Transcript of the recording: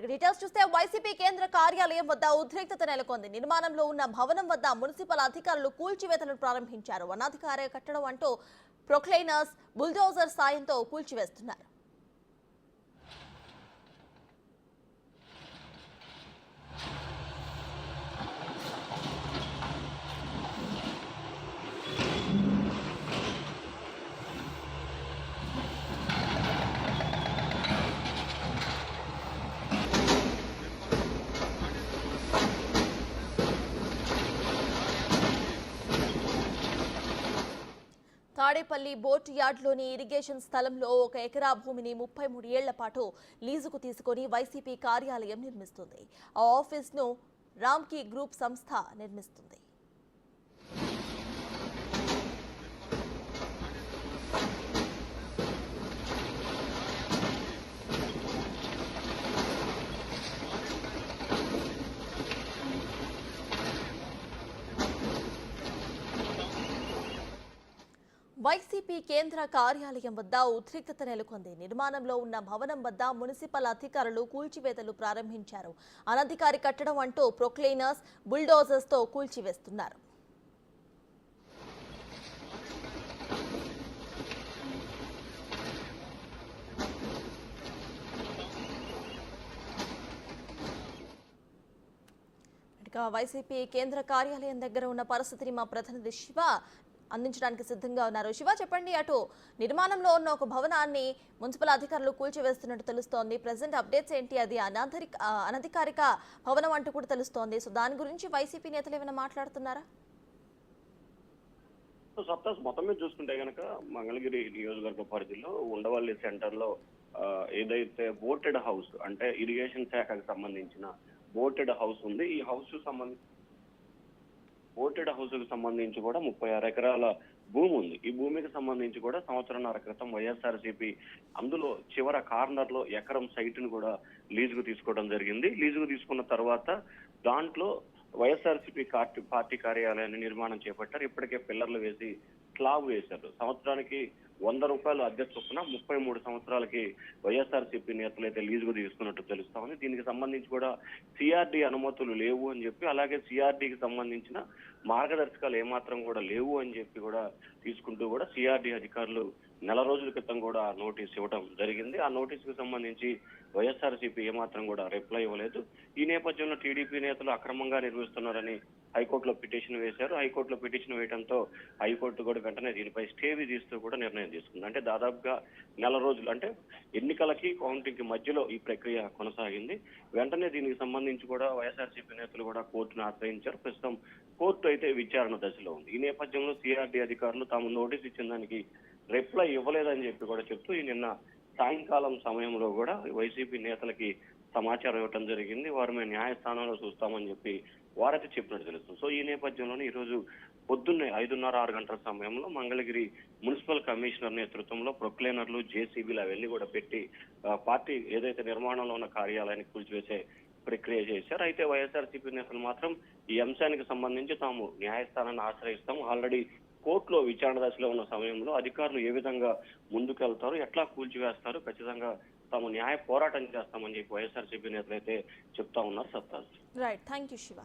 Details చూస్తే YCP కేంద్ర కార్యాలయం వద్ద ఉద్రిక్తత నెలకొంది. నిర్మాణంలో ఉన్న భవనం వద్ద మున్సిపల్ అధికారులు కూల్చివేతలను ప్రారంభించారు. అనాధికార కట్టడం అంటూ ప్రొక్లైనర్స్, బుల్డోజర్ సాయంతో కూల్చివేస్తున్నారు. తాడేపల్లి బోట్ యార్డ్లోని ఇరిగేషన్ స్థలంలో 1 ఎకరా భూమిని 33 ఏళ్ల పాటు లీజుకు తీసుకుని వైసీపీ కార్యాలయం నిర్మిస్తుంది. ఆ ఆఫీస్ను రామ్కీ గ్రూప్ సంస్థ నిర్మిస్తుంది. వైసీపీ కేంద్ర కార్యాలయం వద్ద ఉద్రిక్తత నెలకొంది. నిర్మాణంలో ఉన్న భవనం వద్ద మున్సిపల్ అధికారులు కూల్చివేతలు ప్రారంభించారు. అనధికారి కట్టడం అంటూ ప్రొక్లైనర్స్, బుల్డోజర్స్ తో కూల్చివేస్తున్నారు. వైసీపీ కేంద్ర కార్యాలయం దగ్గర ఉన్న పరిస్థితిని మా ప్రతినిధి శివ అందించడానికి సిద్ధంగా ఉన్నారు. శివ, చెప్పండి. అటు నిర్మాణంలో ఉన్న ఒక భవనాన్ని మున్సిపల్ అధికారులు కూల్చివేస్తున్నట్టు తెలుస్తోంది. ప్రెసెంట్ అప్డేట్స్ ఏంటి? అది అనధికారిక భవనం అంటూ కూడా తెలుస్తోంది. సో దాని గురించి వైసీపీ నేతలు ఏమైనా మాట్లాడుతున్నారా? సప్తాస్ మొత్తం మీద చూసుకుంటే కనుక మంగళగిరి నియోజకవర్గ పరిధిలో ఉండవల్లి సెంటర్ లో ఏదైతే బోటెడ్ హౌస్ అంటే ఇరిగేషన్ శాఖకు సంబంధించిన బోటెడ్ హౌస్ ఉంది. ఈ హౌస్ బోటెడ్ హౌస్ కు సంబంధించి కూడా 36 ఎకరాల భూమి ఉంది. ఈ భూమికి సంబంధించి కూడా సంవత్సరంన్నర క్రితం వైఎస్ఆర్సీపీ అందులో చివర కార్నర్ లో ఎకరం సైట్ ను కూడా లీజుకు తీసుకోవడం జరిగింది. లీజుకు తీసుకున్న తర్వాత దాంట్లో వైఎస్ఆర్సీపీ పార్టీ కార్యాలయాన్ని నిర్మాణం చేపట్టారు. ఇప్పటికే పిల్లర్లు వేసి స్లాబ్ వేశారు. సంవత్సరానికి 100 రూపాయలు అద్దె చొప్పున 33 సంవత్సరాలకి వైఎస్ఆర్సీపీ నేతలు అయితే లీజుకు తీసుకున్నట్టు తెలుస్తా ఉంది. దీనికి సంబంధించి కూడా సిఆర్డీ అనుమతులు లేవు అని చెప్పి, అలాగే సిఆర్డీకి సంబంధించిన మార్గదర్శకాలు ఏమాత్రం కూడా లేవు అని చెప్పి కూడా తీసుకుంటూ కూడా సిఆర్డీ అధికారులు నెల రోజుల క్రితం కూడా నోటీస్ ఇవ్వడం జరిగింది. ఆ నోటీసుకు సంబంధించి వైఎస్ఆర్సీపీ ఏమాత్రం కూడా రిప్లై ఇవ్వలేదు. ఈ నేపథ్యంలో టీడీపీ నేతలు అక్రమంగా నిర్మిస్తున్నారని హైకోర్టులో పిటిషన్ వేశారు. హైకోర్టులో పిటిషన్ వేయడంతో హైకోర్టు కూడా వెంటనే దీనిపై స్టే విధిస్తూ కూడా నిర్ణయం తీసుకుంది. అంటే దాదాపుగా నెల రోజులు, అంటే ఎన్నికలకి కౌంటింగ్ కి మధ్యలో ఈ ప్రక్రియ కొనసాగింది. వెంటనే దీనికి సంబంధించి కూడా వైఎస్ఆర్సీపీ నేతలు కూడా కోర్టును ఆశ్రయించారు. ప్రస్తుతం కోర్టు అయితే విచారణ దశలో ఉంది. ఈ నేపథ్యంలో సిఆర్డీ అధికారులు తాము నోటీస్ ఇచ్చిన దానికి రిప్లై ఇవ్వలేదని చెప్పి కూడా చెప్తూ ఈ నిన్న సాయంకాలం సమయంలో కూడా వైసీపీ నేతలకి సమాచారం ఇవ్వడం జరిగింది. వారు మేము న్యాయస్థానంలో చూస్తామని చెప్పి వారైతే చెప్పినట్టు తెలుస్తుంది. సో ఈ నేపథ్యంలోనే ఈ రోజు పొద్దున్నే 5:30-6 గంటల సమయంలో మంగళగిరి మున్సిపల్ కమిషనర్ నేతృత్వంలో ప్రొక్లైనర్లు, జేసీబీలు అవన్నీ కూడా పెట్టి పార్టీ ఏదైతే నిర్మాణంలో ఉన్న కార్యాలయాన్ని కూల్చివేసే ప్రక్రియ చేశారు. అయితే వైఎస్ఆర్సీపీ నేతలు మాత్రం ఈ అంశానికి సంబంధించి తాము న్యాయస్థానాన్ని ఆశ్రయిస్తాం, ఆల్రెడీ కోర్టులో విచారణ దశలో ఉన్న సమయంలో అధికారులు ఏ విధంగా ముందుకెళ్తారు, ఎట్లా కూల్చివేస్తారు, ఖచ్చితంగా తాము న్యాయ పోరాటం చేస్తామని చెప్పి వైఎస్ఆర్సీపీ నేతలు అయితే చెప్తా ఉన్నారు. సత్తా. Right, thank you Shiva.